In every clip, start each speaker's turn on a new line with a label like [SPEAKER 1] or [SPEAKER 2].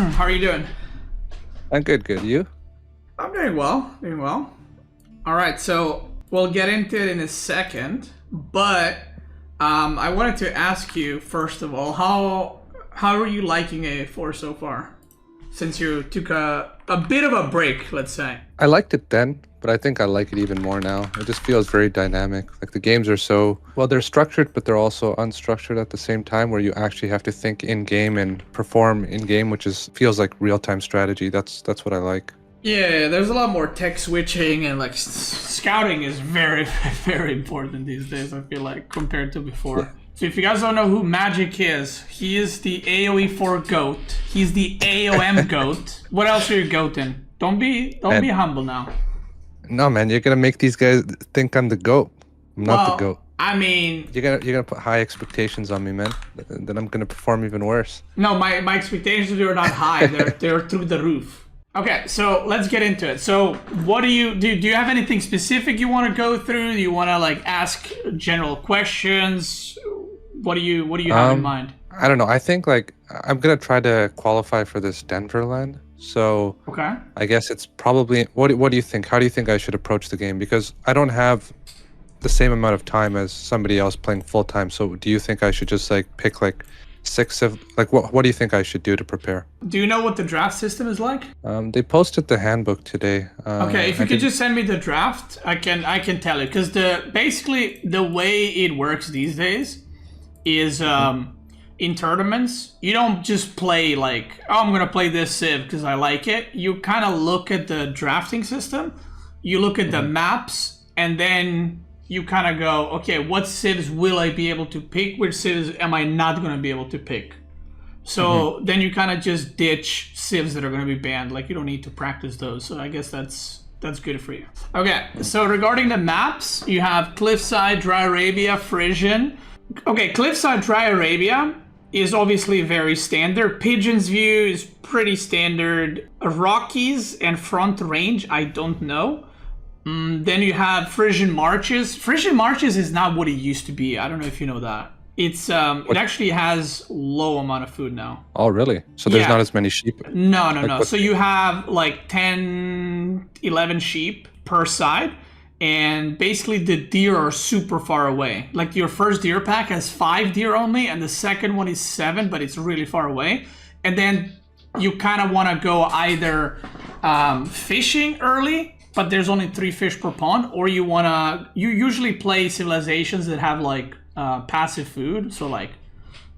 [SPEAKER 1] How are you doing?
[SPEAKER 2] I'm good, good. You?
[SPEAKER 1] I'm doing well, All right, so we'll get into it in a second, but I wanted to ask you first of all, how are you liking A4 so far? Since you took a bit of a break, let's say.
[SPEAKER 2] I liked it then, but I think I like it even more now. It just feels very dynamic. Like the games are so, well, they're structured, but they're also unstructured at the same time, where you actually have to think in game and perform in game, which feels like real-time strategy. That's what I like.
[SPEAKER 1] Yeah, there's a lot more tech switching and like scouting is very, very important these days, I feel like, compared to before. So if you guys don't know who Magic is, he is the AoE4 GOAT. He's the AOM GOAT. What else are you goating? Don't be humble now.
[SPEAKER 2] No, man, you're gonna make these guys think I'm the GOAT. I'm not the GOAT.
[SPEAKER 1] I mean,
[SPEAKER 2] you're gonna put high expectations on me, man. Then I'm gonna perform even worse.
[SPEAKER 1] No, my expectations are not high. They're through the roof. Okay, so let's get into it. So, what do you have anything specific you want to go through? Do you want to like ask general questions? What do you have in mind?
[SPEAKER 2] I don't know. I think like I'm gonna try to qualify for this Denver land. So
[SPEAKER 1] okay.
[SPEAKER 2] I guess it's probably what do you think? How do you think I should approach the game? Because I don't have the same amount of time as somebody else playing full time. So do you think I should just like pick like what do you think I should do to prepare?
[SPEAKER 1] Do you know what the draft system is like?
[SPEAKER 2] They posted the handbook today.
[SPEAKER 1] Okay, if you could just send me the draft, I can tell you, because basically the way it works these days is in tournaments you don't just play like, oh, I'm gonna play this civ because I like it. You kind of look at the drafting system, you look at the maps, and then you kind of go, okay, what civs will I be able to pick? Which civs am I not going to be able to pick? So then you kind of just ditch civs that are going to be banned. Like, you don't need to practice those. So I guess that's good for you. Okay, so regarding the maps, you have Cliffside, Dry Arabia, Frisian. Okay, Cliffside, Dry Arabia is obviously very standard. Pigeon's View is pretty standard. Rockies and Front Range, I don't know. Then you have Frisian Marches. Frisian Marches is not what it used to be. I don't know if you know that. It actually has low amount of food now.
[SPEAKER 2] Oh, really? So there's not as many sheep?
[SPEAKER 1] No. So you have like 10, 11 sheep per side. And basically the deer are super far away. Like your first deer pack has 5 deer only, and the second one is 7, but it's really far away. And then you kind of want to go either fishing early, but there's only 3 fish per pond, or you usually play civilizations that have like passive food, so like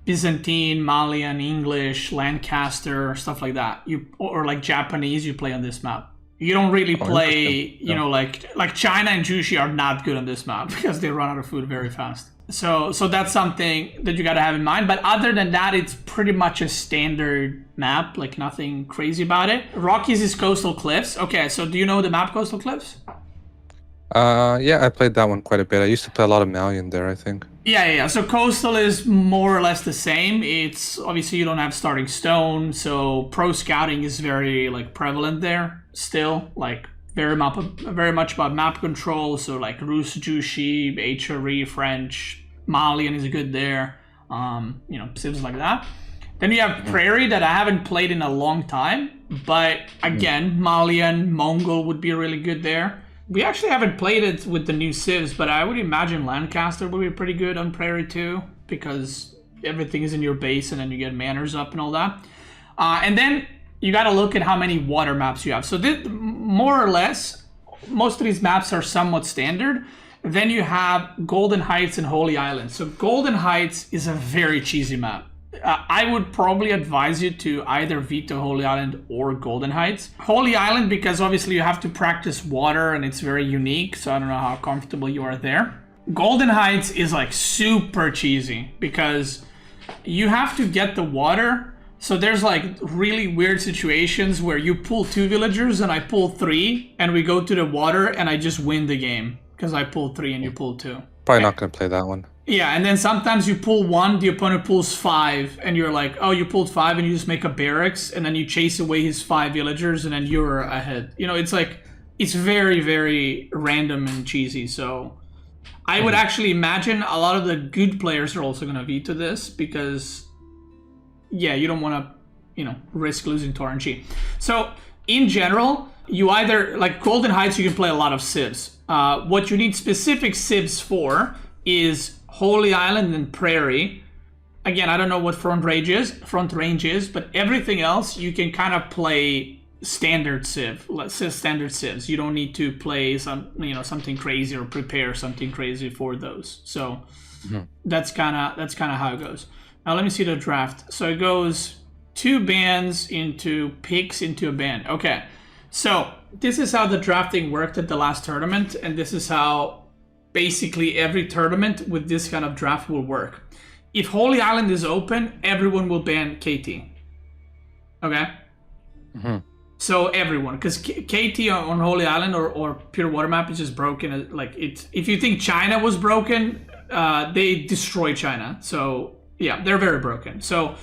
[SPEAKER 1] Byzantine, Malian, English, Lancaster, stuff like that. Or like Japanese, you play on this map. You don't really play, like China and Jushi are not good on this map because they run out of food very fast. So that's something that you got to have in mind. But other than that, it's pretty much a standard map, like nothing crazy about it. Rockies is Coastal Cliffs. Okay, so do you know the map Coastal Cliffs?
[SPEAKER 2] Yeah, I played that one quite a bit. I used to play a lot of Malian there, I think.
[SPEAKER 1] Yeah. So Coastal is more or less the same. It's obviously you don't have starting stone, so pro scouting is very like prevalent there still. Like very much about map control. So like Rus, Jushi, HRE, French, Malian is good there. Civs like that. Then you have Prairie that I haven't played in a long time, but again, Malian, Mongol would be really good there. We actually haven't played it with the new civs, but I would imagine Lancaster would be pretty good on Prairie too, because everything is in your base and then you get manners up and all that. And then you got to look at how many water maps you have. So more or less, most of these maps are somewhat standard. Then you have Golden Heights and Holy Island. So Golden Heights is a very cheesy map. I would probably advise you to either veto Holy Island or Golden Heights. Holy Island, because obviously you have to practice water and it's very unique, so I don't know how comfortable you are there. Golden Heights is like super cheesy because you have to get the water. So there's like really weird situations where you pull 2 villagers and I pull 3 and we go to the water and I just win the game because I pulled 3 and you pulled 2.
[SPEAKER 2] Probably not going to play that one.
[SPEAKER 1] Yeah, and then sometimes you pull 1, the opponent pulls 5, and you're like, oh, you pulled 5, and you just make a barracks, and then you chase away his 5 villagers, and then you're ahead. It's like, it's very, very random and cheesy, so I would actually imagine a lot of the good players are also going to veto this, because, yeah, you don't want to risk losing to RNG. So in general, you either, like Golden Heights, you can play a lot of civs. What you need specific civs for is Holy Island and Prairie. Again, I don't know what front range is, but everything else you can kind of play standard civ. Let's say standard civs. You don't need to play something crazy or prepare something crazy for those. So that's kind of how it goes. Now let me see the draft. So it goes 2 bans into picks into a ban. Okay, so this is how the drafting worked at the last tournament, and this is how basically every tournament with this kind of draft will work. If Holy Island is open, everyone will ban KT. Okay? So everyone, because KT on Holy Island or Pure Water Map is just broken. Like if you think China was broken, they destroy China. So yeah, they're very broken. So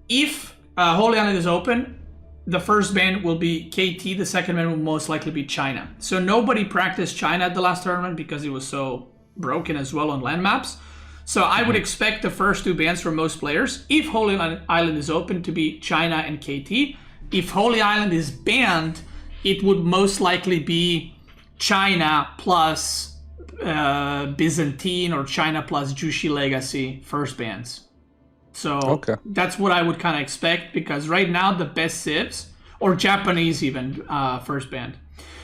[SPEAKER 1] if Holy Island is open, the first ban will be KT, the second ban will most likely be China. So nobody practiced China at the last tournament because it was so broken as well on land maps. So I would expect the first 2 bans from most players, if Holy Island is open, to be China and KT. If Holy Island is banned, it would most likely be China plus Byzantine or China plus Jushi Legacy first bans. So that's what I would kind of expect, because right now the best civs, or Japanese even, first banned.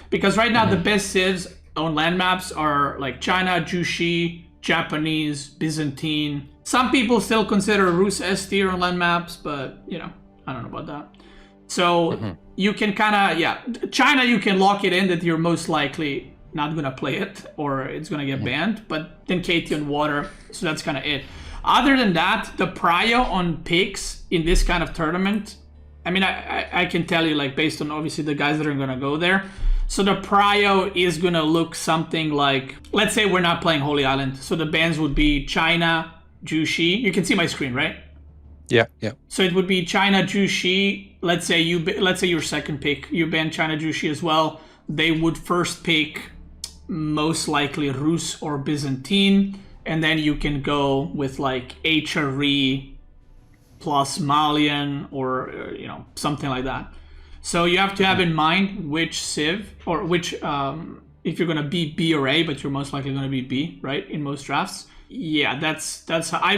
[SPEAKER 1] Because right now the best civs on land maps are like China, Jushi, Japanese, Byzantine. Some people still consider Rus S tier on land maps, but I don't know about that. So you can kind of, China, you can lock it in that you're most likely not going to play it or it's going to get banned, but then KT on water, so that's kind of it. Other than that, the prio on picks in this kind of tournament, I mean, I can tell you, like, based on obviously the guys that are going to go there. So the prio is going to look something like, let's say we're not playing Holy Island. So the bans would be China, Jushi. You can see my screen, right?
[SPEAKER 2] Yeah.
[SPEAKER 1] So it would be China, Jushi. Let's say your second pick, you ban China, Jushi as well. They would first pick most likely Rus or Byzantine. And then you can go with like HRE plus Malian or, something like that. So you have to have in mind which civ or which, if you're going to be B or A, but you're most likely going to be B, right? In most drafts. Yeah, that's how I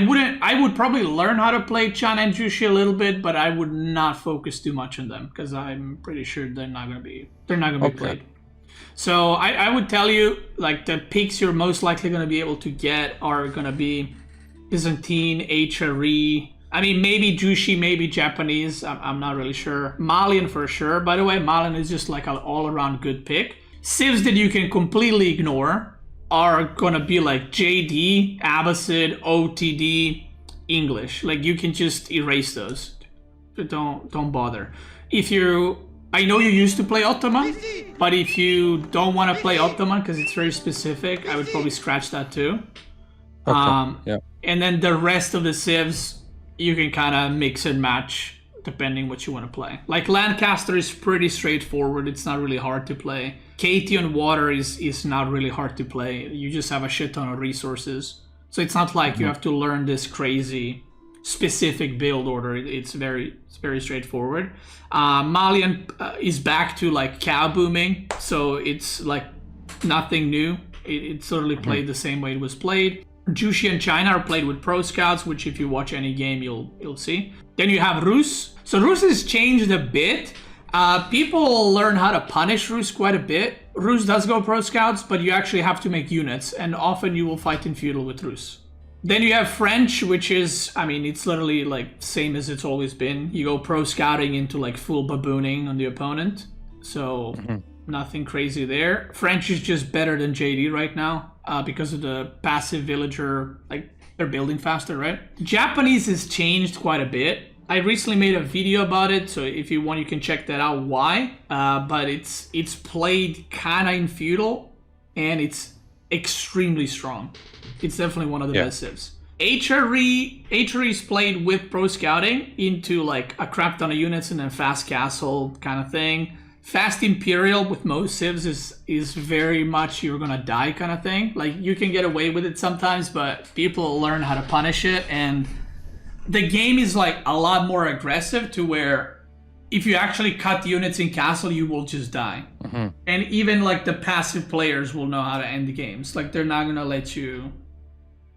[SPEAKER 1] would probably learn how to play China and Jushi a little bit, but I would not focus too much on them because I'm pretty sure they're not going to be played. So I would tell you, like, the picks you're most likely going to be able to get are going to be Byzantine, HRE. I mean, maybe Jushi, maybe Japanese. I'm not really sure. Malian for sure. By the way, Malian is just like an all-around good pick. Civs that you can completely ignore are going to be like JD, Abbasid, OTD, English. Like, you can just erase those. Don't bother. I know you used to play Ottoman, but if you don't want to play Ottoman because it's very specific, I would probably scratch that too. And then the rest of the civs, you can kind of mix and match depending what you want to play. Like Lancaster is pretty straightforward. It's not really hard to play. KT on water is not really hard to play. You just have a shit ton of resources. So it's not like you have to learn this crazy specific build order. It's very straightforward. Malian is back to like cow booming, so it's like nothing new. It's totally played the same way it was played. Jushi and China are played with pro scouts, which if you watch any game you'll see. Then you have Rus. So Rus has changed a bit. People learn how to punish Rus quite a bit. Rus does go pro scouts, but you actually have to make units, and often you will fight in feudal with Rus. Then you have French, which is, I mean, it's literally like same as it's always been. You go pro scouting into like full babooning on the opponent. So nothing crazy there. French is just better than JD right now because of the passive villager, like they're building faster, right? Japanese has changed quite a bit. I recently made a video about it, so if you want, you can check that out why. But it's played kind of in feudal, and it's extremely strong. It's definitely one of the best civs. HRE is played with pro scouting into like a crap ton of units and then fast castle kind of thing. Fast Imperial with most civs is very much you're gonna die kind of thing. Like you can get away with it sometimes, but people learn how to punish it, and the game is like a lot more aggressive to where if you actually cut units in castle, you will just die. And even like the passive players will know how to end the games. Like they're not gonna let you,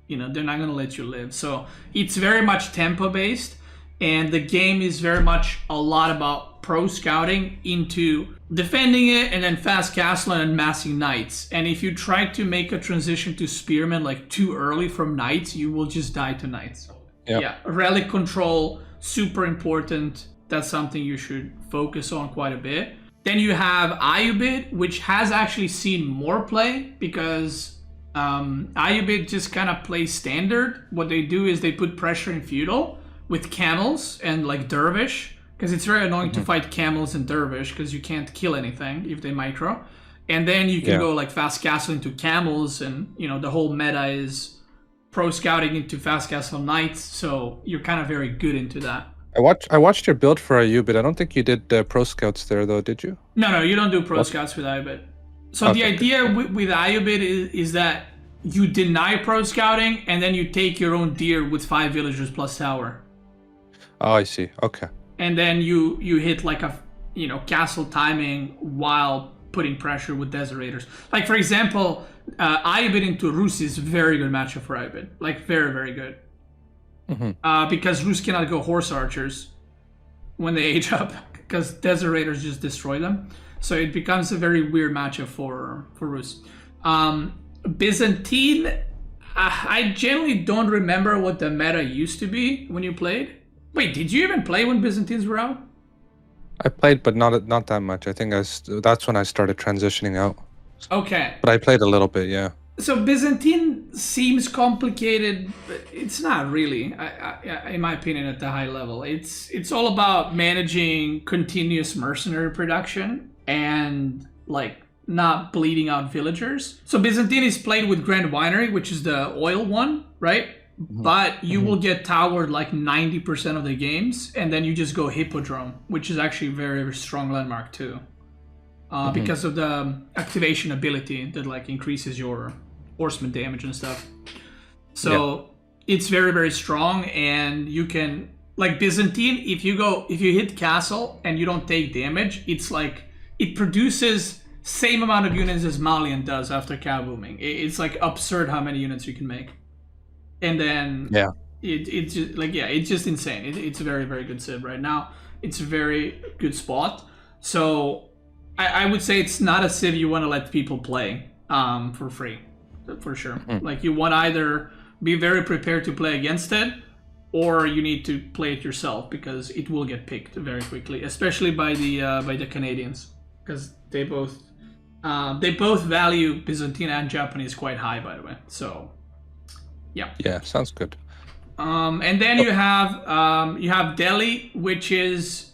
[SPEAKER 1] they're not gonna let you live. So it's very much tempo based, and the game is very much a lot about pro scouting into defending it and then fast castle and massing knights. And if you try to make a transition to spearmen like too early from knights, you will just die to knights.
[SPEAKER 2] Yep.
[SPEAKER 1] Yeah, relic control, super important. That's something you should focus on quite a bit. Then you have IamMagic, which has actually seen more play because IamMagic just kind of plays standard. What they do is they put pressure in feudal with camels and like dervish, because it's very annoying to fight camels and dervish because you can't kill anything if they micro. And then you can go like fast castle into camels, and the whole meta is pro scouting into fast castle knights, so you're kind of very good into that.
[SPEAKER 2] I watched your build for IamMagic. I don't think you did pro scouts there though, did you?
[SPEAKER 1] No, you don't do pro scouts with IamMagic. So the idea with IamMagic is that you deny pro scouting and then you take your own deer with 5 villagers plus tower.
[SPEAKER 2] Oh, I see. Okay.
[SPEAKER 1] And then you hit like a castle timing while putting pressure with Deserators. Like for example, IamMagic into Rus is very good matchup for IamMagic. Like very, very good. Because Rus cannot go horse archers when they age up, because Deserators just destroy them. So it becomes a very weird matchup for Rus. Byzantine, I generally don't remember what the meta used to be when you played. Wait, did you even play when Byzantines were out?
[SPEAKER 2] I played, but not that much. I think that's when I started transitioning out.
[SPEAKER 1] Okay.
[SPEAKER 2] But I played a little bit, yeah.
[SPEAKER 1] So Byzantine seems complicated, but it's not really, in my opinion, at the high level. It's all about managing continuous mercenary production and like not bleeding out villagers. So Byzantine is played with Grand Winery, which is the oil one, right? But you will get towered like 90% of the games, and then you just go Hippodrome, which is actually a very, very strong landmark too. Because of the activation ability that like increases your horseman damage and stuff. So it's very, very strong, and you can like Byzantine, if you hit castle and you don't take damage, it's like it produces same amount of units as Malian does after cow booming. It's like absurd how many units you can make. And then it's just like it's just insane. It's a very, very good civ right now. It's a very good spot. So I would say it's not a civ you want to let people play for free, for sure. Like you want to either be very prepared to play against it, or you need to play it yourself, because it will get picked very quickly, especially by the Canadians, because they both value Byzantine and Japanese quite high, by the way. So yeah,
[SPEAKER 2] sounds good.
[SPEAKER 1] And then you have Delhi, which is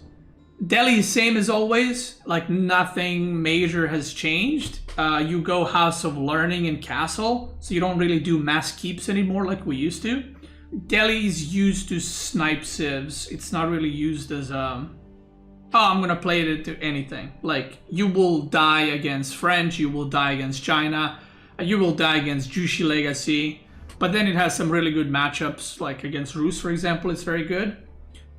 [SPEAKER 1] same as always. Like nothing major has changed. You go House of Learning and Castle, so you don't really do mass keeps anymore like we used to. Delhi is used to snipe civs. It's not really used as I'm gonna play it into anything. Like you will die against French, you will die against China, you will die against Jushi Legacy. But then it has some really good matchups, like against Rus, for example. It's very good.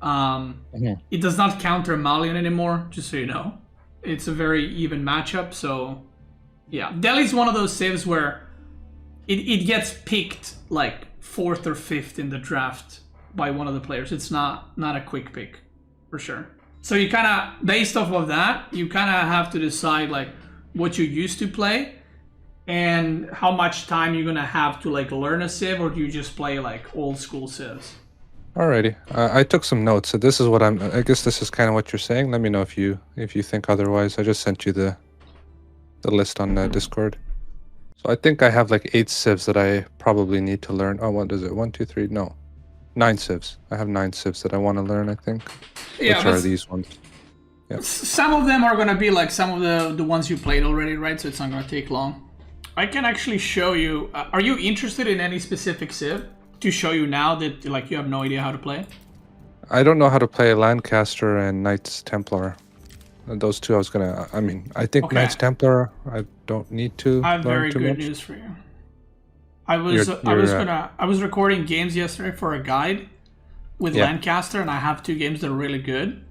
[SPEAKER 1] It does not counter Malian anymore, just so you know. It's a very even matchup. So yeah, Delhi's one of those civs where it gets picked like 4th or 5th in the draft by one of the players. It's not a quick pick, for sure. So you kind of, based off of that, you kind of have to decide like what you used to play and how much time you're gonna have to like learn a civ, or do you just play like old school civs?
[SPEAKER 2] Alrighty, I took some notes. So this is what I guess this is kind of what you're saying. Let me know if you think otherwise. I just sent you the list on Discord. So I think I have like 8 civs that I probably need to learn. Oh, what is it? 1, 2, 3? No, 9 civs. I have 9 civs that I want to learn, I think.
[SPEAKER 1] Yeah,
[SPEAKER 2] which are these ones?
[SPEAKER 1] Yeah. Some of them are gonna be like some of the ones you played already, right? So it's not gonna take long. I can actually show you. Are you interested in any specific civ to show you now that like you have no idea how to play?
[SPEAKER 2] I don't know how to play Lancaster and Knights Templar. Those two I was gonna. I mean, I think Knights Templar. I don't need to.
[SPEAKER 1] I have very good
[SPEAKER 2] much.
[SPEAKER 1] news for you. I was recording games yesterday for a guide, with
[SPEAKER 2] Yeah.
[SPEAKER 1] Lancaster, and I have 2 games that are really good.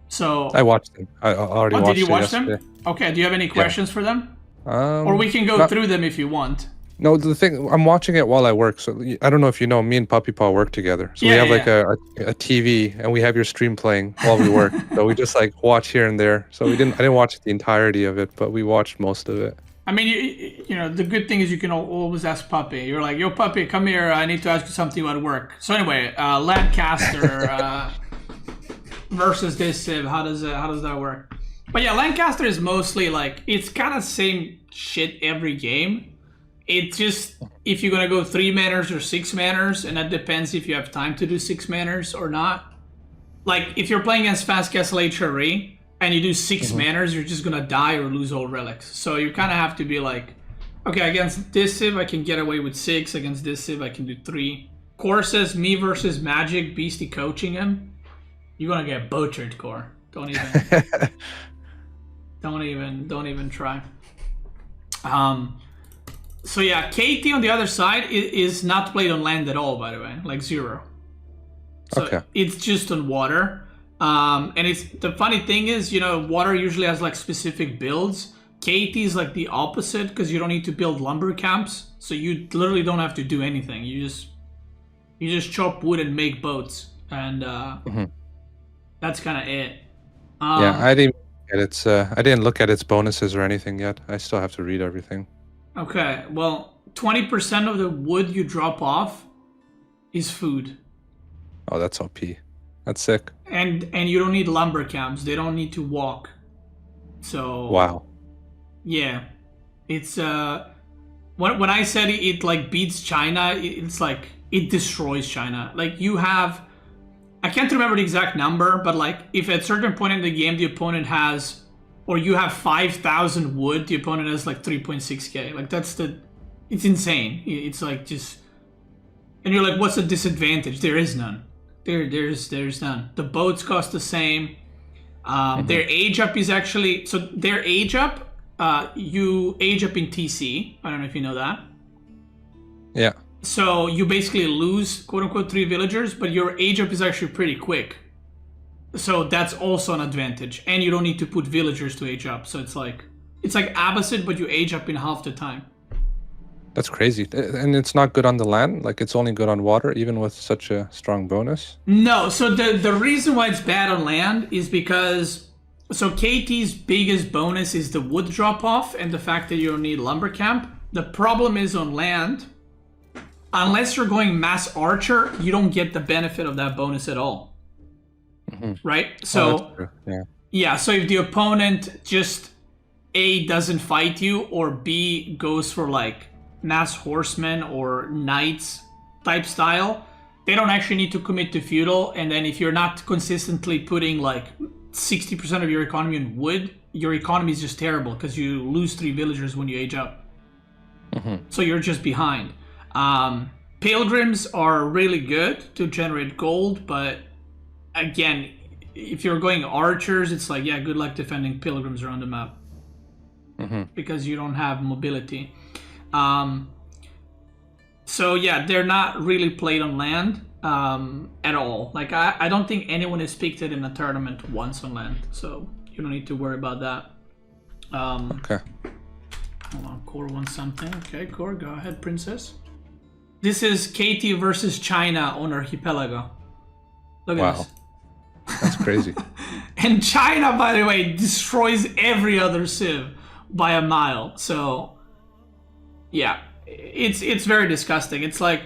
[SPEAKER 1] So
[SPEAKER 2] I watched them. I already watched
[SPEAKER 1] did you
[SPEAKER 2] it
[SPEAKER 1] watch
[SPEAKER 2] yesterday.
[SPEAKER 1] them? Okay. Do you have any questions for them? Or we can go
[SPEAKER 2] not-
[SPEAKER 1] through them if you want.
[SPEAKER 2] No, the thing, I'm watching it while I work. So I don't know if you know, me and Puppy Paw work together. So we
[SPEAKER 1] Yeah,
[SPEAKER 2] have like a TV, and we have your stream playing while we work. So we just like watch here and there. So I didn't watch the entirety of it, but we watched most of it.
[SPEAKER 1] I mean, you know, the good thing is you can always ask Puppy. You're like, yo, Puppy, come here. I need to ask you something about work. So anyway, Lancaster versus this Civ. How does that work? But yeah, Lancaster is mostly like, it's kind of same shit every game. It's just, if you're going to go 3 manners or 6 manners, and that depends if you have time to do 6 manners or not. Like, if you're playing against Fast Castle HRE, and you do 6 manners, you're just going to die or lose all relics. So you kind of have to be like, okay, against this Civ, I can get away with 6. Against this Civ, I can do 3. Core says, me versus Magic, Beasty coaching him. You're going to get butchered, Core. Don't even try. So yeah, KT on the other side is not played on land at all, by the way, like 0. So
[SPEAKER 2] Okay.
[SPEAKER 1] it's just on water. And it's the funny thing is, you know, water usually has like specific builds. KT is like the opposite because you don't need to build lumber camps, so you literally don't have to do anything. You just chop wood and make boats, and that's kind of it.
[SPEAKER 2] Yeah, I didn't look at its bonuses or anything yet. I still have to read everything.
[SPEAKER 1] Okay, well, 20% of the wood you drop off is food.
[SPEAKER 2] Oh, that's OP. That's sick.
[SPEAKER 1] And you don't need lumber camps. They don't need to walk. So
[SPEAKER 2] Wow.
[SPEAKER 1] yeah, it's when I said it like beats China, it's like it destroys China. Like you have, I can't remember the exact number, but like if at a certain point in the game the opponent has, or you have 5,000 wood, the opponent has like 3.6k. Like it's insane. It's like just, and you're like, what's the disadvantage? There is none. There's none. The boats cost the same. Their age up is actually, so their age up, you age up in TC. I don't know if you know that.
[SPEAKER 2] Yeah.
[SPEAKER 1] So you basically lose quote unquote 3 villagers, but your age up is actually pretty quick. So that's also an advantage, and you don't need to put villagers to age up. So it's like Abbasid, but you age up in half the time.
[SPEAKER 2] That's crazy. And it's not good on the land? Like, it's only good on water, even with such a strong bonus?
[SPEAKER 1] No, so the reason why it's bad on land is because, so KT's biggest bonus is the wood drop-off and the fact that you don't need lumber camp. The problem is on land, unless you're going mass archer, you don't get the benefit of that bonus at all. Right? So, yeah, so if the opponent just A, doesn't fight you, or B, goes for like mass horsemen or knights type style, they don't actually need to commit to feudal. And then if you're not consistently putting like 60% of your economy in wood, your economy is just terrible because you lose 3 villagers when you age up. So you're just behind. Pilgrims are really good to generate gold, but again, if you're going archers, it's like, yeah, good luck defending pilgrims around the map. Because you don't have mobility. So yeah, they're not really played on land at all. Like I don't think anyone has picked it in a tournament once on land, so you don't need to worry about that.
[SPEAKER 2] Okay.
[SPEAKER 1] Hold on, Core wants something. Okay, Core, go ahead, princess. This is KT versus China on Archipelago. Look at this.
[SPEAKER 2] That's crazy.
[SPEAKER 1] And China, by the way, destroys every other civ by a mile. So yeah, it's very disgusting. It's like,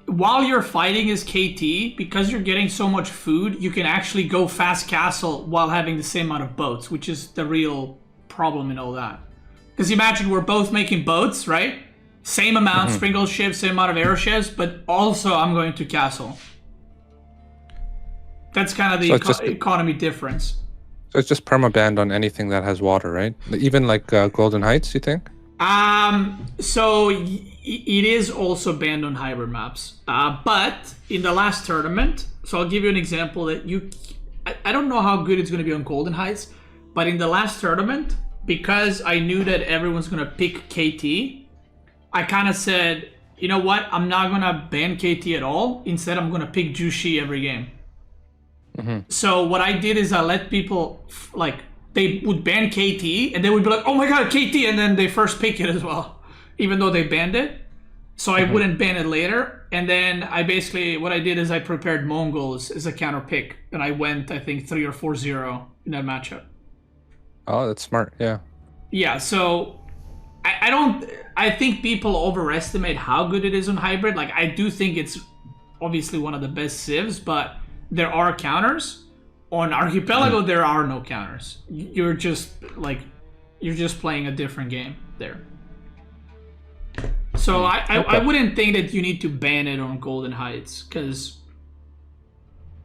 [SPEAKER 1] while you're fighting as KT, because you're getting so much food, you can actually go fast castle while having the same amount of boats, which is the real problem in all that. Because imagine we're both making boats, right? Same amount, sprinkle ships, same amount of arrow ships, but also I'm going to castle. That's kind of the economy difference.
[SPEAKER 2] So it's just permabanned on anything that has water, right? Even like Golden Heights, you think?
[SPEAKER 1] So it is also banned on hybrid maps. But in the last tournament, so I'll give you an example that I don't know how good it's going to be on Golden Heights, but in the last tournament, because I knew that everyone's going to pick KT, I kind of said, You know what? I'm not gonna ban KT at all. Instead, I'm gonna pick Jushi every game. So what I did is I let people like they would ban KT and they would be like, "Oh my god, KT!" and then they first pick it as well, even though they banned it. So I wouldn't ban it later. And then I basically what I did is I prepared Mongols as a counter pick, and I went I think 3 or 4-0 in that matchup.
[SPEAKER 2] Oh, that's smart. Yeah.
[SPEAKER 1] Yeah. So I think people overestimate how good it is on hybrid. Like I do think it's obviously one of the best civs, but there are counters. On Archipelago, there are no counters. You're just playing a different game there. So I wouldn't think that you need to ban it on Golden Heights, because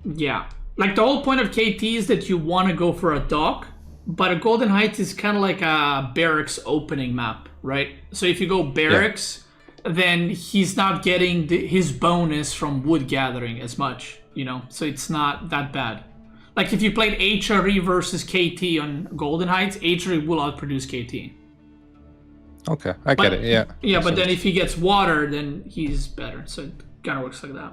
[SPEAKER 1] yeah, like the whole point of KT is that you want to go for a dock, but a Golden Heights is kind of like a barracks opening map, right? So if you go barracks, then he's not getting his bonus from wood gathering as much, you know? So it's not that bad. Like if you played HRE versus KT on Golden Heights, HRE will outproduce KT.
[SPEAKER 2] Okay, I get it, yeah.
[SPEAKER 1] Yeah, but then if he gets water, then he's better. So it kind of works like that.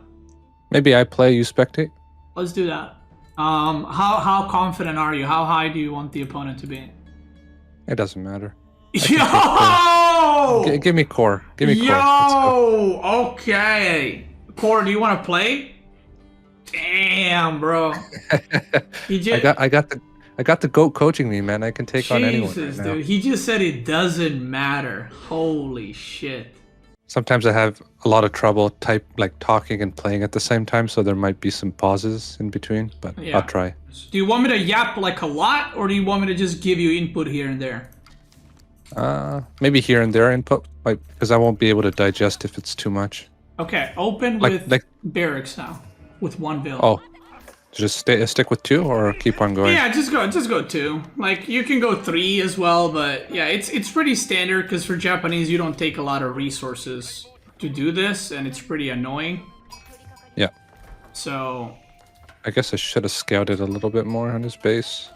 [SPEAKER 2] Maybe I play, you spectate?
[SPEAKER 1] Let's do that. How confident are you? How high do you want the opponent to be?
[SPEAKER 2] It doesn't matter.
[SPEAKER 1] Yo!
[SPEAKER 2] Give me core. Give me core.
[SPEAKER 1] Yo! Okay. Core, do you want to play? Damn, bro.
[SPEAKER 2] I got the goat coaching me, man. I can take on anyone.
[SPEAKER 1] Jesus,
[SPEAKER 2] right now.
[SPEAKER 1] dude. He just said it doesn't matter. Holy shit.
[SPEAKER 2] Sometimes I have a lot of trouble talking and playing at the same time, so there might be some pauses in between, but
[SPEAKER 1] Yeah.
[SPEAKER 2] I'll try.
[SPEAKER 1] Do you want me to yap like a lot, or do you want me to just give you input here and there?
[SPEAKER 2] Maybe here and there input, because I won't be able to digest if it's too much.
[SPEAKER 1] Okay, open with barracks now, with one build.
[SPEAKER 2] Oh, just stick with 2 or keep on going?
[SPEAKER 1] Yeah, just go 2. Like you can go 3 as well, but yeah, it's pretty standard because for Japanese you don't take a lot of resources to do this, and it's pretty annoying.
[SPEAKER 2] Yeah.
[SPEAKER 1] So.
[SPEAKER 2] I guess I should have scouted a little bit more on his base.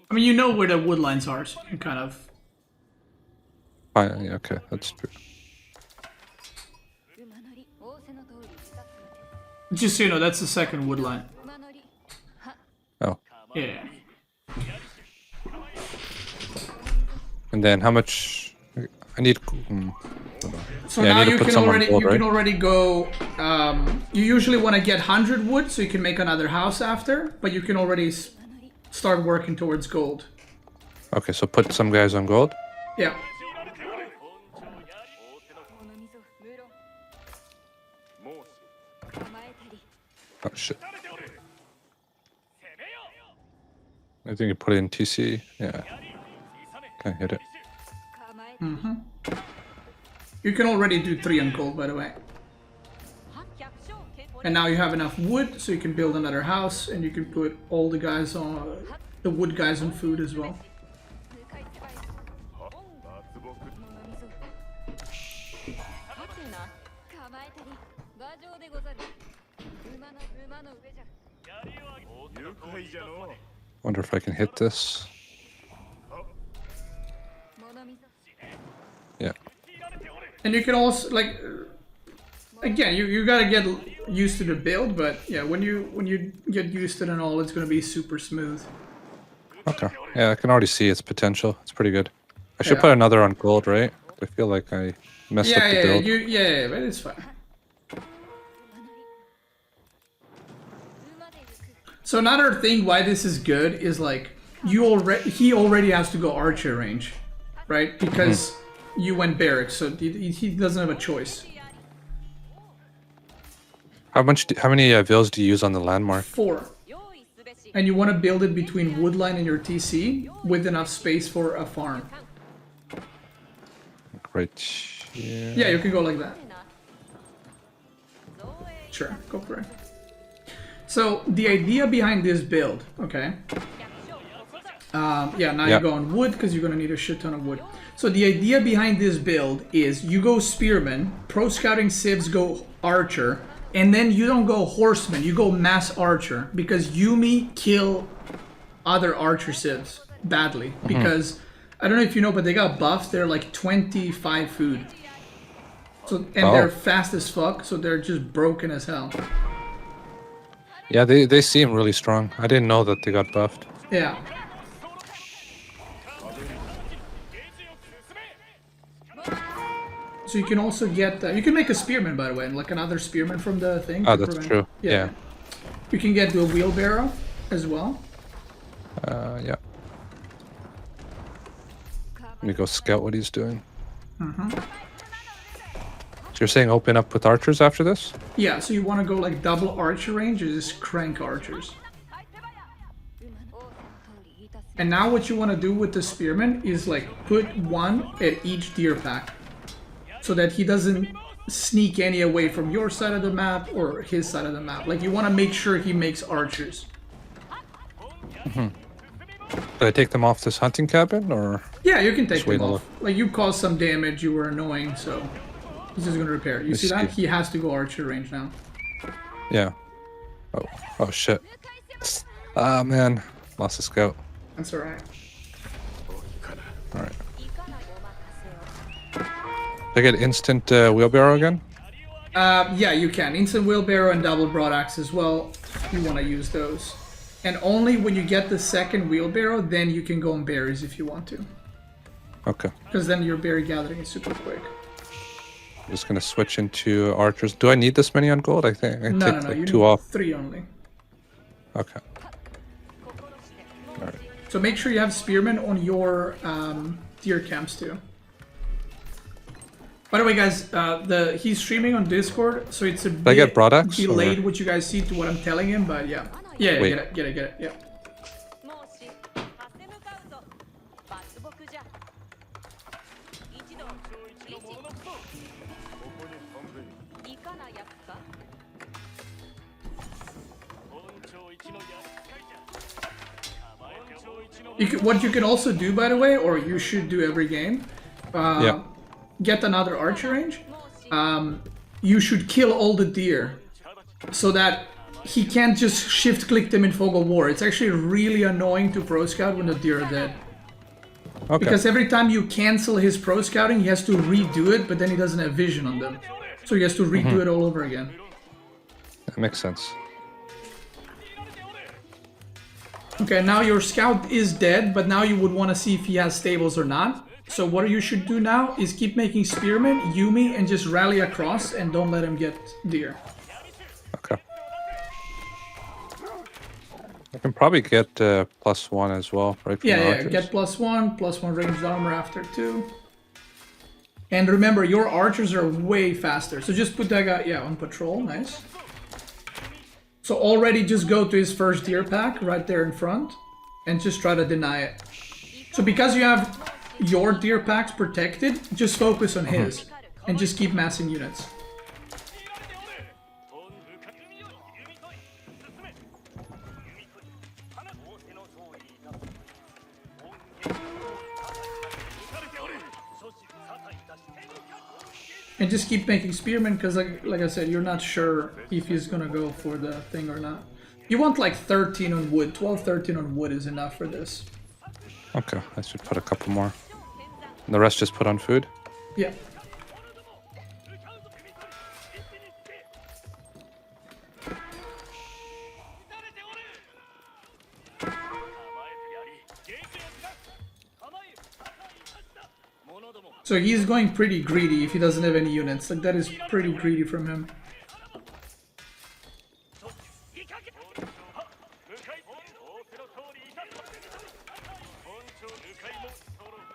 [SPEAKER 1] I mean, you know where the wood lines are, so you can kind of.
[SPEAKER 2] Fine. Yeah, okay, that's true.
[SPEAKER 1] Just so you know, that's the second wood line.
[SPEAKER 2] Oh.
[SPEAKER 1] Yeah.
[SPEAKER 2] And then how much? I need.
[SPEAKER 1] So
[SPEAKER 2] yeah,
[SPEAKER 1] now
[SPEAKER 2] I need
[SPEAKER 1] you
[SPEAKER 2] to put
[SPEAKER 1] can
[SPEAKER 2] some on
[SPEAKER 1] already
[SPEAKER 2] gold, right?
[SPEAKER 1] can already go. You usually want to get 100 wood so you can make another house after, but you can already start working towards gold.
[SPEAKER 2] Okay, so put some guys on gold.
[SPEAKER 1] Yeah.
[SPEAKER 2] Oh shit. I think you put it in TC. Yeah. Can't hit it.
[SPEAKER 1] You can already do 3 on gold, by the way. And now you have enough wood, so you can build another house, and you can put all the guys on the wood guys on food as well.
[SPEAKER 2] Wonder if I can hit this. Yeah.
[SPEAKER 1] And you can also again, you gotta get used to the build, but yeah, when you get used to it and all, it's gonna be super smooth.
[SPEAKER 2] Okay. Yeah, I can already see its potential. It's pretty good. I should put another on gold, right? I feel like I messed up the build.
[SPEAKER 1] Yeah, but it's fine. So another thing why this is good is like he already has to go archer range, right? Because you went barracks, so he doesn't have a choice.
[SPEAKER 2] How many vills do you use on the landmark?
[SPEAKER 1] 4. And you want to build it between woodline and your TC with enough space for a farm.
[SPEAKER 2] Right. Yeah.
[SPEAKER 1] Yeah, you can go like that. Sure, go for it. So the idea behind this build, okay? Now you go on wood because you're gonna need a shit ton of wood. So the idea behind this build is you go spearman, pro scouting civs go archer, and then you don't go horseman, you go mass archer because Yumi kill other archer civs badly because I don't know if you know, but they got buffed. They're like 25 food. And they're fast as fuck, so they're just broken as hell.
[SPEAKER 2] Yeah, they seem really strong. I didn't know that they got buffed.
[SPEAKER 1] Yeah. So you can also get... you can make a spearman, by the way, and like another spearman from the thing.
[SPEAKER 2] Oh, that's true. Yeah.
[SPEAKER 1] You can get the wheelbarrow as well.
[SPEAKER 2] Yeah. Let me go scout what he's doing. So you're saying open up with archers after this?
[SPEAKER 1] Yeah, so you want to go like double archer range or just crank archers. And now what you want to do with the spearman is like put one at each deer pack. So that he doesn't sneak any away from your side of the map or his side of the map. Like you want to make sure he makes archers.
[SPEAKER 2] Did I take them off this hunting cabin or?
[SPEAKER 1] Yeah, you can take them off. Like you caused some damage, you were annoying, so he's just gonna repair. You see that? He has to go archer range now.
[SPEAKER 2] Yeah. Oh shit. Ah man, lost a scout.
[SPEAKER 1] That's alright.
[SPEAKER 2] Alright. I get instant wheelbarrow again?
[SPEAKER 1] Yeah, you can. Instant wheelbarrow and double broadaxe as well. You want to use those. And only when you get the second wheelbarrow, then you can go on berries if you want to.
[SPEAKER 2] Okay.
[SPEAKER 1] Because then your berry gathering is super quick.
[SPEAKER 2] I'm just gonna switch into archers. Do I need this many on gold? I think I take like
[SPEAKER 1] you
[SPEAKER 2] 2
[SPEAKER 1] need
[SPEAKER 2] off.
[SPEAKER 1] 3 only.
[SPEAKER 2] Okay. Alright.
[SPEAKER 1] So make sure you have spearmen on your deer camps too. By the way, guys, he's streaming on Discord, so it's a bit
[SPEAKER 2] I get broadaxe,
[SPEAKER 1] delayed what you guys see to what I'm telling him, but yeah. Yeah, get it, yeah. What you can also do, by the way, or you should do every game, get another archer range. You should kill all the deer so that he can't just shift click them in Fog of War. It's actually really annoying to pro scout when the deer are dead. Okay. Because every time you cancel his pro scouting, he has to redo it, but then he doesn't have vision on them. So he has to redo it all over again.
[SPEAKER 2] That makes sense.
[SPEAKER 1] Okay, now your scout is dead, but now you would want to see if he has stables or not. So what you should do now is keep making spearmen, Yumi, and just rally across and don't let him get deer.
[SPEAKER 2] Okay. I can probably get +1 as well, right?
[SPEAKER 1] Yeah, get +1 ranged armor after 2. And remember, your archers are way faster. So just put that guy, on patrol, nice. So already just go to his first deer pack right there in front and just try to deny it. So because you have your deer packs protected, just focus on his and just keep massing units. And just keep making spearmen because like I said, you're not sure if he's gonna go for the thing or not. You want like 13 on wood. 12, 13 on wood is enough for this.
[SPEAKER 2] Okay, I should put a couple more. And the rest just put on food?
[SPEAKER 1] Yeah. So he's going pretty greedy if he doesn't have any units. Like that is pretty greedy from him.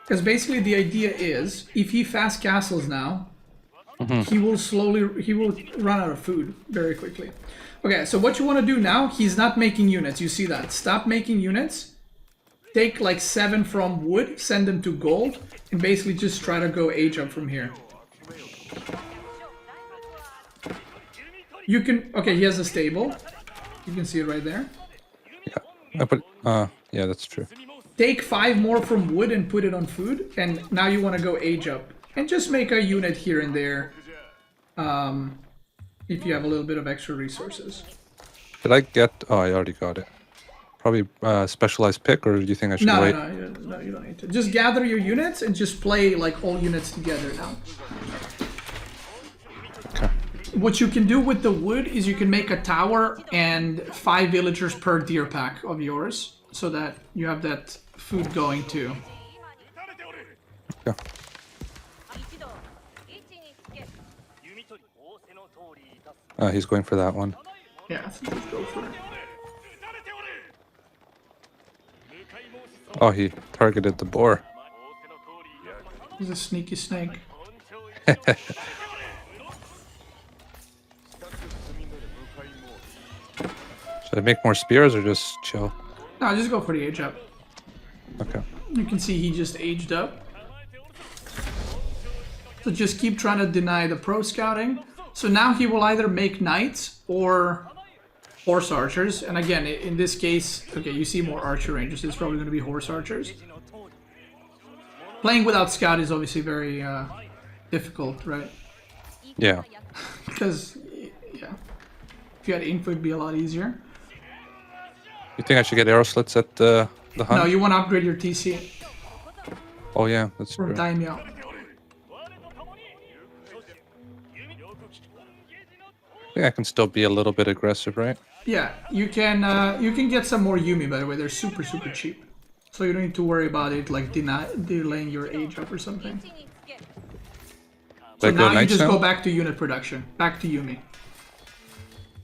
[SPEAKER 1] Because basically the idea is, if he fast castles now, he will run out of food very quickly. Okay, so what you want to do now, he's not making units, you see that. Stop making units, take like 7 from wood, send them to gold, and basically just try to go age up from here. You can, okay, he has a stable. You can see it right there.
[SPEAKER 2] Yeah, yeah, that's true.
[SPEAKER 1] Take 5 more from wood and put it on food, and now you want to go age up. And just make a unit here and there, if you have a little bit of extra resources.
[SPEAKER 2] Did I get... Oh, I already got it. Probably specialized pick, or do you think I should wait?
[SPEAKER 1] No, you don't need to. Just gather your units and just play like all units together now. What you can do with the wood is you can make a tower and 5 villagers per deer pack of yours, so that you have that food going too.
[SPEAKER 2] Yeah. He's going for that one.
[SPEAKER 1] Yeah, I think let's go for it.
[SPEAKER 2] Oh, he targeted the boar.
[SPEAKER 1] He's a sneaky snake.
[SPEAKER 2] Should I make more spears or just chill?
[SPEAKER 1] No, just go for the age up.
[SPEAKER 2] Okay.
[SPEAKER 1] You can see he just aged up. So just keep trying to deny the pro scouting. So now he will either make knights or horse archers. And again, in this case, okay, you see more archer rangers. It's probably going to be horse archers. Playing without scout is obviously very difficult, right?
[SPEAKER 2] Yeah.
[SPEAKER 1] Because, yeah, if you had info, it'd be a lot easier.
[SPEAKER 2] You think I should get arrow slits at the hunt?
[SPEAKER 1] No, you want to upgrade your TC
[SPEAKER 2] Oh yeah, that's
[SPEAKER 1] from
[SPEAKER 2] true.
[SPEAKER 1] Daimyo.
[SPEAKER 2] I think I can still be a little bit aggressive, right?
[SPEAKER 1] Yeah, you can get some more Yumi, by the way. They're super cheap, so you don't need to worry about it like delaying your age up or something. So now you just go back to unit production, back to Yumi.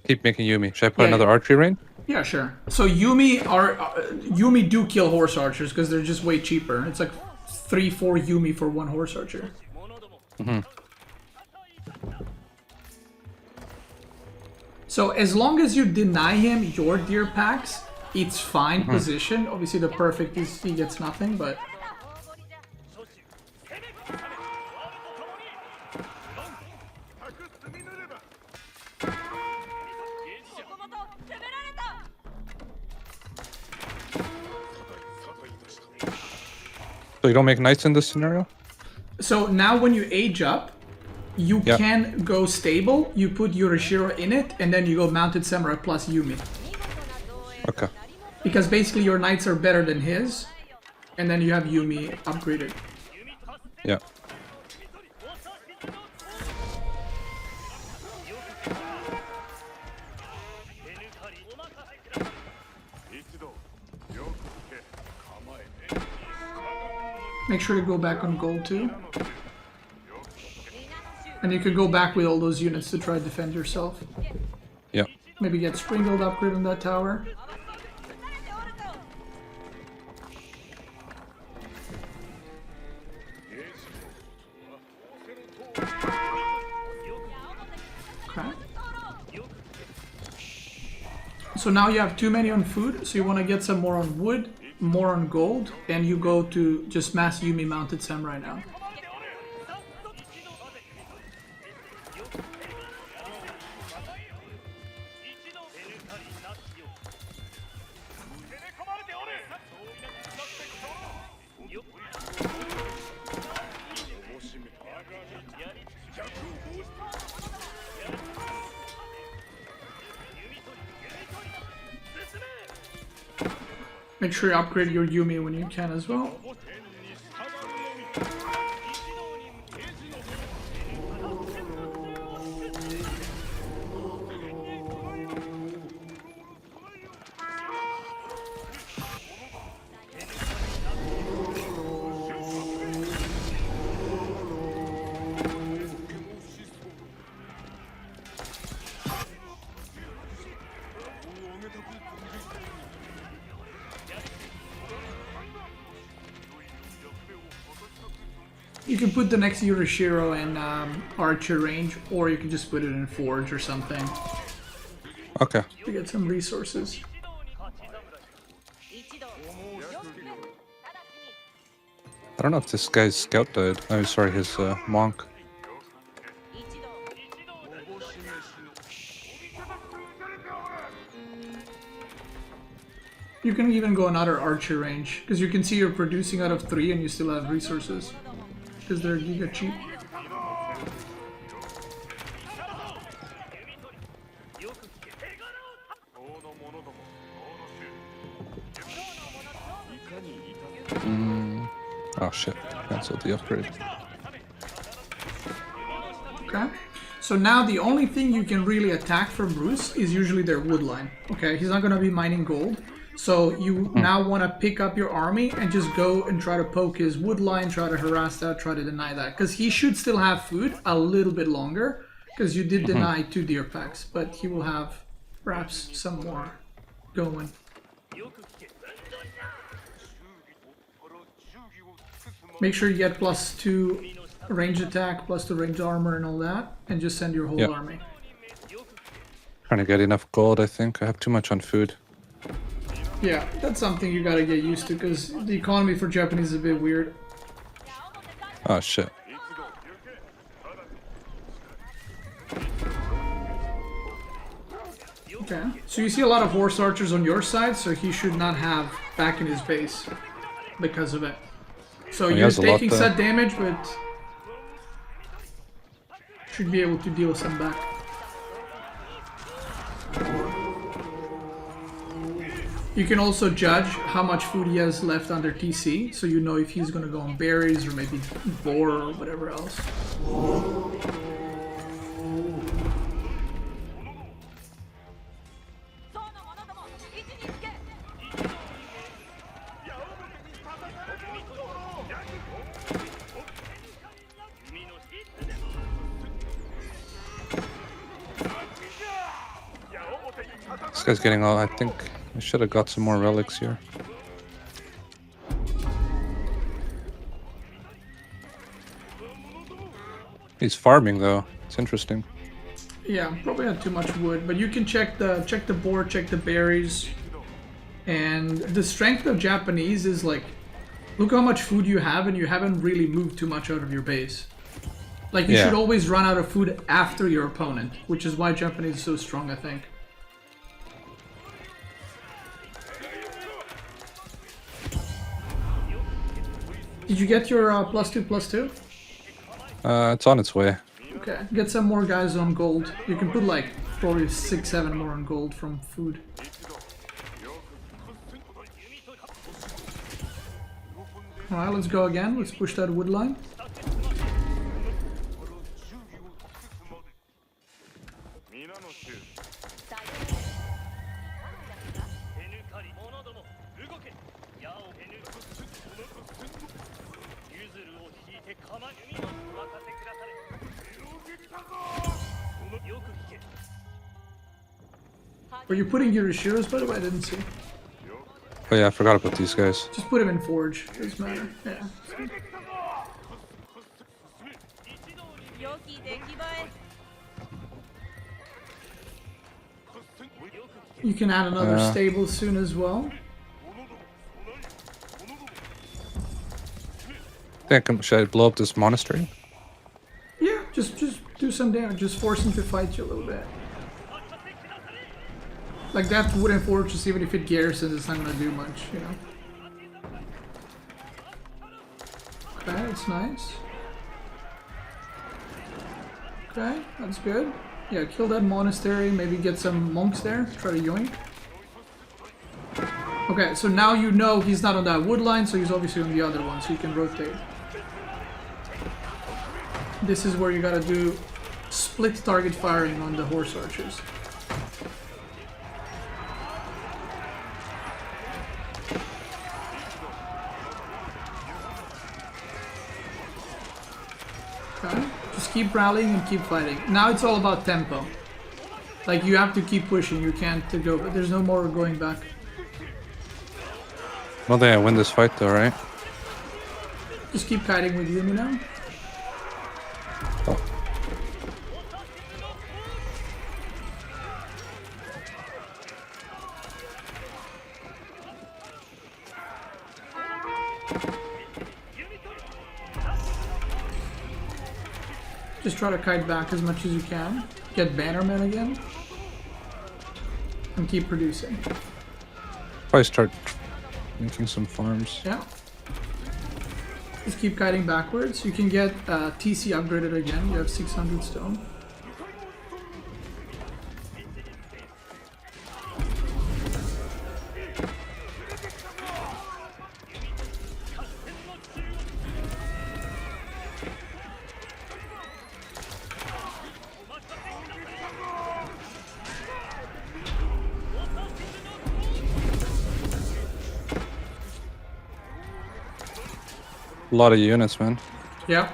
[SPEAKER 2] Keep making Yumi. Should I put
[SPEAKER 1] Yeah,
[SPEAKER 2] another
[SPEAKER 1] yeah.
[SPEAKER 2] archery range?
[SPEAKER 1] Yeah, sure. So Yumi do kill horse archers because they're just way cheaper. It's like 3-4 Yumi for one horse archer. So as long as you deny him your deer packs, it's fine position. Obviously the perfect is he gets nothing, but
[SPEAKER 2] So you don't make knights in this scenario?
[SPEAKER 1] so now when you age up, you can go stable, you put Yorishiro in it, and then you go Mounted Samurai plus Yumi.
[SPEAKER 2] Okay.
[SPEAKER 1] Because basically your knights are better than his, and then you have Yumi upgraded.
[SPEAKER 2] Yeah.
[SPEAKER 1] Make sure to go back on gold too. And you could go back with all those units to try to defend yourself.
[SPEAKER 2] Yeah.
[SPEAKER 1] Maybe get Springald upgrade on that tower. Okay. So now you have too many on food, so you want to get some more on wood, more on gold, and you go to just mass Yumi Mounted Samurai now. Make sure you upgrade your Yumi when you can as well. You can put the next Yorishiro in Archer range, or you can just put it in Forge or something
[SPEAKER 2] Okay.
[SPEAKER 1] to get some resources.
[SPEAKER 2] I don't know if this guy's scout died. Oh, sorry, his monk.
[SPEAKER 1] You can even go another Archer range, because you can see you're producing out of 3 and you still have resources. Because they're giga cheap.
[SPEAKER 2] Oh shit, cancelled the upgrade.
[SPEAKER 1] Okay. So now the only thing you can really attack from Bruce is usually their wood line. Okay, he's not going to be mining gold. So you now want to pick up your army and just go and try to poke his wood line, try to harass that, try to deny that. Because he should still have food a little bit longer, because you did deny 2 deer packs, but he will have perhaps some more going. Make sure you get +2 range attack, +2 range armor and all that, and just send your whole army.
[SPEAKER 2] Trying to get enough gold, I think. I have too much on food.
[SPEAKER 1] Yeah, that's something you gotta get used to, because the economy for Japanese is a bit weird.
[SPEAKER 2] Oh, shit.
[SPEAKER 1] Okay, so you see a lot of horse archers on your side, so he should not have back in his base because of it. So you're taking set damage, but should be able to deal some back. You can also judge how much food he has left under TC, so you know if he's gonna go on berries or maybe boar or whatever else.
[SPEAKER 2] This guy's getting all... I think I should have got some more relics here. He's farming though. It's interesting.
[SPEAKER 1] Yeah, probably not too much wood, but you can check the board, check the berries. And the strength of Japanese is like, look how much food you have and you haven't really moved too much out of your base. Like you should always run out of food after your opponent, which is why Japanese is so strong, I think. Did you get your +2/+2?
[SPEAKER 2] It's on its way.
[SPEAKER 1] Okay, get some more guys on gold. You can put like probably 6, 7 more on gold from food. Alright, let's go again. Let's push that wood line. Were you putting your Ishiros, by the way? I didn't see.
[SPEAKER 2] Oh yeah, I forgot about these guys.
[SPEAKER 1] Just put them in Forge. Doesn't matter. Yeah. You can add another stable soon as well.
[SPEAKER 2] Should I blow up this monastery?
[SPEAKER 1] Yeah, just do some damage. Just force him to fight you a little bit. Like that wooden fortress, even if it garrisons, it's not gonna do much, you know. Okay, that's nice. Okay, that's good. Yeah, kill that monastery, maybe get some monks there, try to yoink. Okay, so now you know he's not on that wood line, so he's obviously on the other one, so you can rotate. This is where you gotta do split target firing on the horse archers. Okay, just keep rallying and keep fighting. Now it's all about tempo. Like you have to keep pushing, you can't go, but there's no more going back.
[SPEAKER 2] Well, then I win this fight though, right?
[SPEAKER 1] Just keep kiting with Yumi now.
[SPEAKER 2] Oh.
[SPEAKER 1] Just try to kite back as much as you can. Get Bannerman again. And keep producing.
[SPEAKER 2] Probably start making some farms.
[SPEAKER 1] Yeah. Just keep kiting backwards. You can get TC upgraded again. You have 600 stone.
[SPEAKER 2] A lot of units, man.
[SPEAKER 1] Yeah.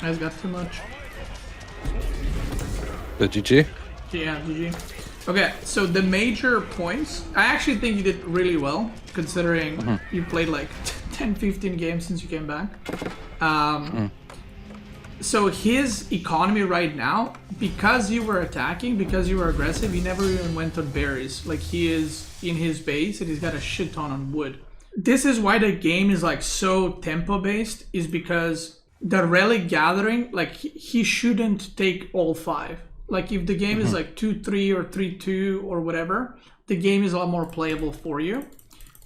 [SPEAKER 1] I've got too much.
[SPEAKER 2] The GG?
[SPEAKER 1] Yeah, GG. Okay, so the major points, I actually think you did really well, considering you played like 10, 15 games since you came back. So his economy right now, because you were attacking, because you were aggressive, he never even went on berries. Like, he is in his base and he's got a shit ton on wood. This is why the game is like so tempo based, is because the relic gathering, like he shouldn't take all 5. Like, if the game is like 2-3 or 3-2 or whatever, the game is a lot more playable for you.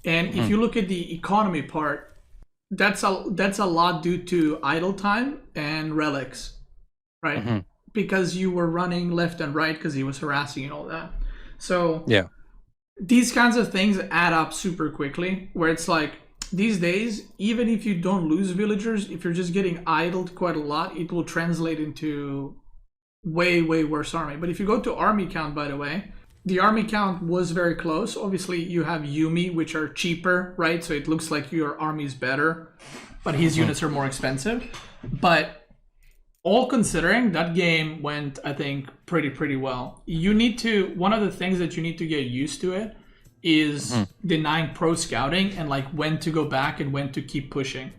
[SPEAKER 1] And if you look at the economy part, that's a lot due to idle time and relics, right? Because you were running left and right because he was harassing and all that. So
[SPEAKER 2] Yeah.
[SPEAKER 1] these kinds of things add up super quickly, where it's like, these days, even if you don't lose villagers, if you're just getting idled quite a lot, it will translate into way, way worse army. But if you go to army count, by the way, the army count was very close. Obviously, you have Yumi, which are cheaper, right? So it looks like your army is better, but his units are more expensive. But all considering, that game went, I think, pretty well. You need to, one of the things that you need to get used to it is denying pro scouting and like when to go back and when to keep pushing.